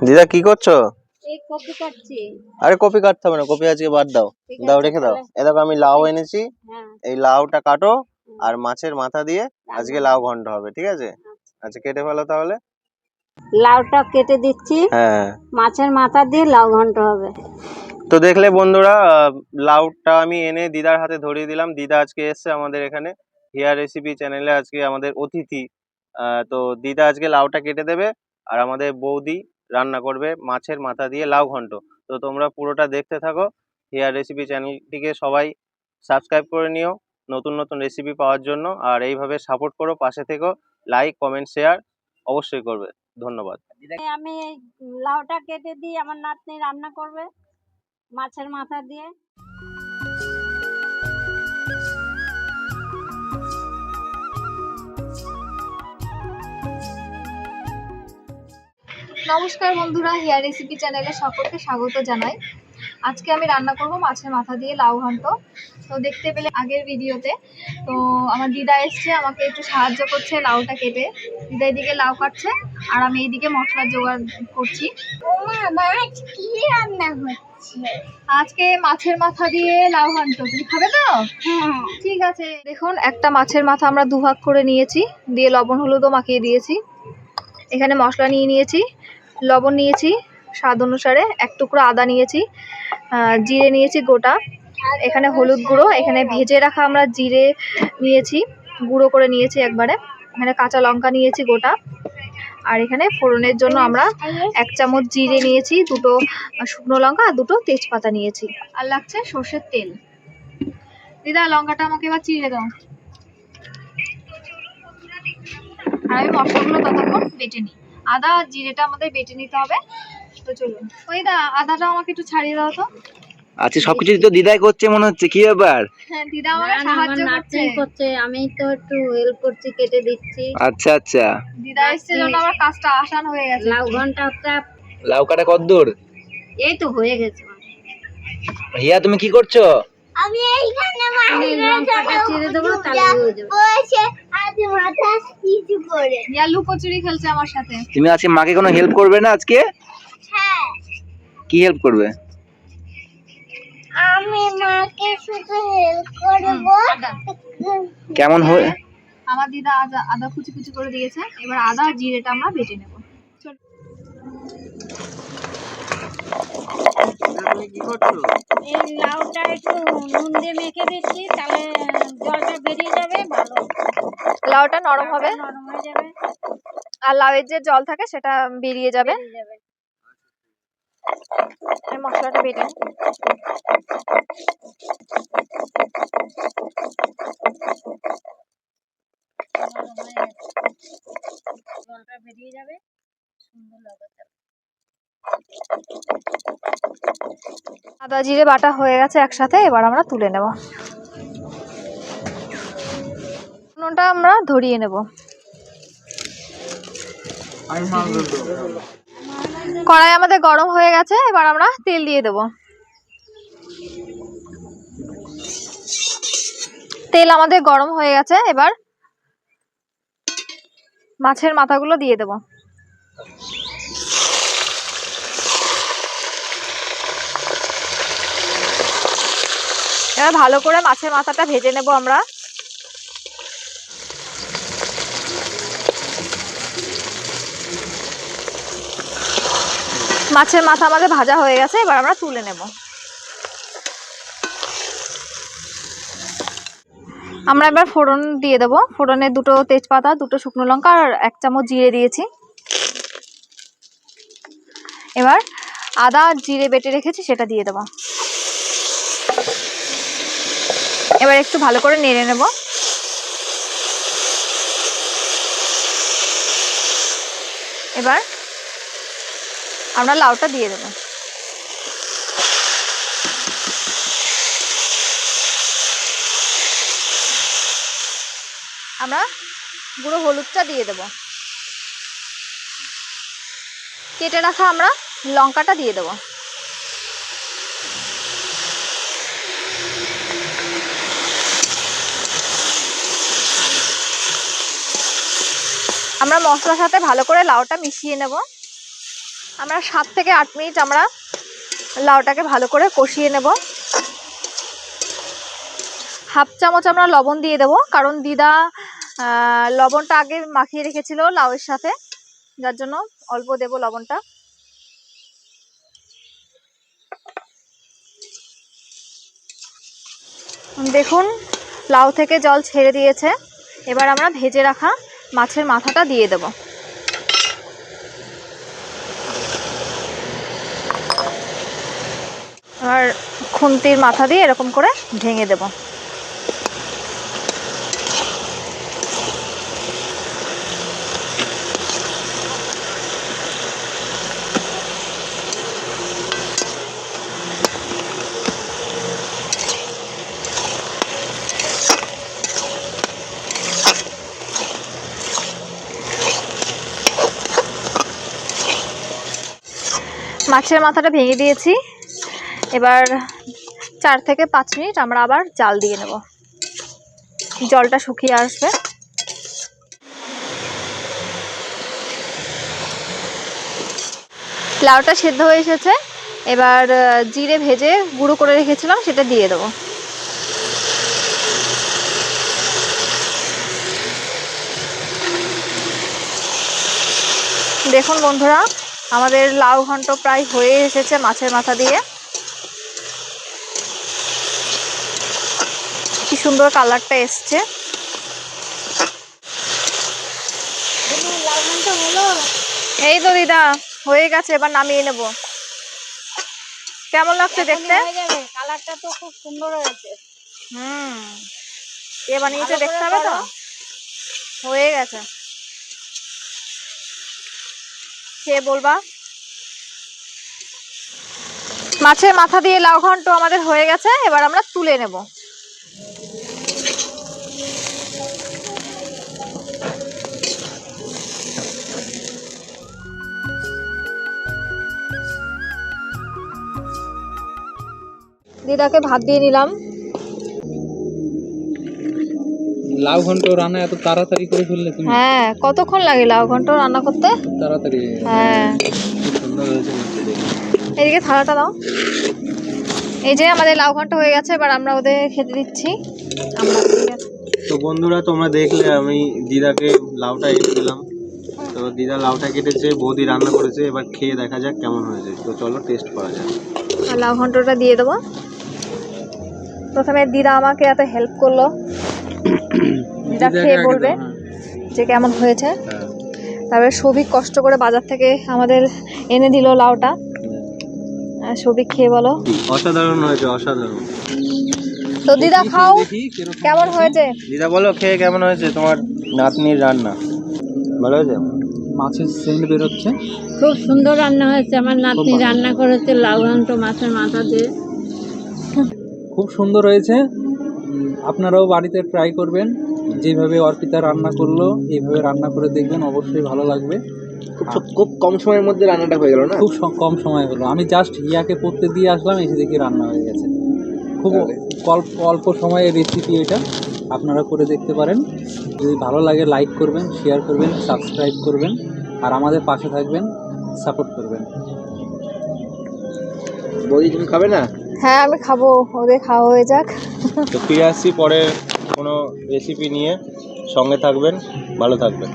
দিদা কি করছো? এই কপি কাটছি। আরে কপি কাটতে হবে না, কপি আজকে বাদ দাও, দাও রেখে দাও। এ দেখো আমি লাউ এনেছি, এই লাউটা কাটো আর মাছের মাথা দিয়ে আজকে লাউ ঘন্ট হবে, ঠিক আছে? আচ্ছা কেটে ফেলো তাহলে। লাউটা কেটে দিচ্ছি, হ্যাঁ মাছের মাথা দিয়ে লাউ ঘন্ট হবে। তো দেখলে বন্ধুরা, লাউটা আমি এনে দিদার হাতে ধরিয়ে দিলাম। দিদা আজকে এসছে আমাদের এখানে হিয়া রেসিপি চ্যানেলে, আজকে আমাদের অতিথি। তো দিদা আজকে লাউটা কেটে দেবে আর আমাদের বৌদি রান্না করবে মাছের মাথা দিয়ে লাউ ঘন্ট। তো তোমরা পুরোটা দেখতে থাকো। হিয়া রেসিপি চ্যানেলটিকে সবাই সাবস্ক্রাইব করে নিও নতুন নতুন রেসিপি পাওয়ার জন্য, আর এইভাবে সাপোর্ট করো, পাশে থেকো, লাইক কমেন্ট শেয়ার অবশ্যই করবে। ধন্যবাদ। আমি এই লাউটা কেটে দিই, আমার নাতনি রান্না করবে মাছের মাথা দিয়ে। নমস্কার বন্ধুরা, হিয়া রেসিপি চ্যানেলে সকলকে স্বাগত জানাই। আজকে আমি রান্না করব মাছের মাথা দিয়ে লাউ ঘন্ট। তো দেখতে পেলে আগের ভিডিওতে, তো আমার দিদা এসছে, আমাকে একটু সাহায্য করছে লাউটা কেটে। দিদা এদিকে লাউ কাটছে আর আমি এইদিকে মশলা জোগাড় করছি। আজকে মাছের মাথা দিয়ে লাউ ঘন্ট, তুমি খাবে তো? ঠিক আছে। দেখুন, একটা মাছের মাথা আমরা দুভাগ করে নিয়েছি, দিয়ে লবণ হলুদও মাখিয়ে দিয়েছি। এখানে মশলা নিয়ে নিয়েছি, লবণ নিয়েছি স্বাদ অনুসারে, এক টুকরো আদা নিয়েছি, জিরে নিয়েছি গোটা, এখানে হলুদ গুঁড়ো, এখানে ভেজে রাখা আমরা জিরে নিয়েছি, গুঁড়ো করে নিয়েছি একবারে, এখানে কাঁচা লঙ্কা নিয়েছি গোটা, আর এখানে ফোড়নের জন্য আমরা 1 চামচ জিরে নিয়েছি, 2টো শুকনো লঙ্কা আর 2টো তেজপাতা নিয়েছি, আর লাগছে সর্ষের তেল। দিদা লঙ্কাটা আমাকে এবার চিড়ে দাও, আর আমি মশলাগুলো ততক্ষণ বেটে নিই। আদা আর জিরেটা আমাদের বেটে নিতে হবে। তো চলুন, ওই দা আদাটা আমাকে একটু ছাড়িয়ে দাও তো। আচ্ছা, সবকিছু তো দিদাই করছে মনে হচ্ছে, কি ব্যাপার? হ্যাঁ, দিদা আমাকে সাহায্য করছে, আমি তো একটু হেল্প করছি, কেটে দিচ্ছি। আচ্ছা আচ্ছা, দিদা এসছে জন্য আমার কাজটা আসান হয়ে গেছে। লাউ ঘন্টটা লাউ কাটা কতদূর? এই তো হয়ে গেছে। হিয়া তুমি কি করছো? আমি এইখানে লঙ্কাটা চিড়ে দেবো, তাহলে হয়ে যাবে। হিয়া লুকোচুরি খেলছে আমার সাথে। তুমি আজকে মাকে কোনো হেল্প করবে না আজকে? হ্যাঁ, কি হেল্প করবে? আমি মাকে শুধু হেল্প করব। কেমন হয়? আমার দিদা আদা কুচি কুচি করে দিয়েছে, এবার আদা আর জিরেটা আমরা বেটে নেব। কি করছো? এই লাউটা একটু নুন দিয়ে মেখে দিচ্ছি, তাহলে জলটা বেরিয়ে যাবে, ভালো লাউটা নরম হবে, নরম হয়ে যাবে, আর লাউয়ের যে জল থাকে সেটা বেরিয়ে যাবে। এই মশলাটা বেটে নিই। জলটা বেরিয়ে যাবে, সুন্দর লাগবে। আদা জিরে বাটা হয়ে গেছে একসাথে, এবার আমরা তুলে নেব। নুনটা আমরা ধরিয়ে নেব। কড়াই আমাদের গরম হয়ে গেছে, এবার আমরা তেল দিয়ে দেব। তেল আমাদের গরম হয়ে গেছে, এবার মাছের মাথাগুলো দিয়ে দেব। এবার ভালো করে মাছের মাথাটা ভেজে নেব আমরা। মাছের মাথা আমাদের ভাজা হয়ে গেছে, এবার আমরা তুলে নেব। আমরা এবার ফোড়ন দিয়ে দেব। ফোড়নে 2টো তেজপাতা, 2টো শুকনো লঙ্কা আর 1 চামচ জিরে দিয়েছি। এবার আদা আর জিরে বেটে রেখেছি সেটা দিয়ে দেব। এবার একটু ভালো করে নেড়ে নেব। এবার আমরা লাউটা দিয়ে দেব। আমরা গুঁড়ো হলুদটা দিয়ে দেব। কেটে রাখা আমরা লঙ্কাটা দিয়ে দেব। আমরা মশলার সাথে ভালো করে লাউটা মিশিয়ে নেব। আমরা 7 থেকে 8 মিনিট আমরা লাউটাকে ভালো করে কষিয়ে নেব। হাফ চামচ আমরা লবণ দিয়ে দেব, কারণ দিদা লবণটা আগে মাখিয়ে রেখেছিল লাউয়ের সাথে, যার জন্য অল্প দেব লবণটা। দেখুন লাউ থেকে জল ছেড়ে দিয়েছে। এবার আমরা ভেজে রাখা মাছের মাথাটা দিয়ে দেব। আর খুন্তির মাথা দিয়ে এরকম করে ভেঙে দেব। মাছের মাথাটা ভেঙে দিয়েছি। এবার 4 থেকে 5 মিনিট আমরা আবার জাল দিয়ে নেব, জলটা শুকিয়ে আসবে। লাউটা সেদ্ধ হয়ে এসেছে। এবার জিরে ভেজে গুঁড়ো করে রেখেছিলাম সেটা দিয়ে দেবো। দেখুন বন্ধুরা, আমাদের লাউ ঘন্ট প্রায় হয়ে এসেছে মাছের মাথা দিয়ে। কি সুন্দর কালারটা এসছে। এই তো দিদা হয়ে গেছে, এবার নামিয়ে নেব। কেমন লাগছে দেখতে? কালারটা তো খুব সুন্দর হয়েছে। কে বানিয়েছে দেখতে হবে তো। হয়ে গেছে, খেয়ে বলবা। মাছের মাথা দিয়ে লাউ ঘন্ট আমাদের হয়ে গেছে। এবার আমরা তুলে নেব। দিদাকে ভাত দিয়ে নিলাম। লাউ ঘন্ট রান্না এত তাড়াতাড়ি করে ফেললে তুমি? হ্যাঁ, কতক্ষণ লাগে লাউ ঘন্ট রান্না করতে? তাড়াতাড়ি। হ্যাঁ, খুব সুন্দর হয়েছে। এদিকে থালাটা দাও। এই যে আমাদের লাউ ঘন্ট হয়ে গেছে। এবার আমরা ওদের খেতে দিচ্ছি। তো বন্ধুরা তোমরা দেখলে আমি দিদাকে লাউটা এনে দিলাম। তো দিদা লাউটা কেটেছে, বৌদি রান্না করেছে। এবার খেয়ে দেখা যাক কেমন হয়েছে। তো চলো টেস্ট করা যাক। আর লাউ ঘন্টটা দিয়ে দেবো। প্রথমে দিদা আমাকে এত হেল্প করলো, দিদা খেয়ে বলবে যে কেমন হয়েছে। তারপরে সবিক কষ্ট করে বাজার থেকে আমাদের এনে দিল লাউটা। সবিক খেয়ে বলো। অসাধারণ হয়েছে, অসাধারণ। তো দিদা খাও, কেমন হয়েছে? দিদা বলো খেয়ে কেমন হয়েছে তোমার নাতনির রান্না? ভালো হয়েছে? মাছের সেন্ট বেরোচ্ছে। খুব সুন্দর রান্না হয়েছে। আমার নাতনি রান্না করেছে লাউ ঘন্ট মাছের মাথা দিয়ে। খুব সুন্দর হয়েছে। আপনারাও বাড়িতে ট্রাই করবেন। যেভাবে অর্পিতা রান্না করলো এইভাবে রান্না করে দেখবেন, অবশ্যই ভালো লাগবে। খুব কম সময়ের মধ্যে রান্নাটা হয়ে গেল না? খুব কম সময় হলো। আমি জাস্ট হিয়াকে পড়তে দিয়ে আসলাম, এসে দেখি রান্না হয়ে গেছে। খুব অল্প সময়ের রেসিপি এটা, আপনারা করে দেখতে পারেন। যদি ভালো লাগে লাইক করবেন, শেয়ার করবেন, সাবস্ক্রাইব করবেন, আর আমাদের পাশে থাকবেন, সাপোর্ট করবেন। বৌদি তুমি খাবে না? হ্যাঁ আমি খাবো, ওদের খাওয়া হয়ে যাক। তো ফিরে আসছি পরে কোনো রেসিপি নিয়ে। সঙ্গে থাকবেন, ভালো থাকবেন।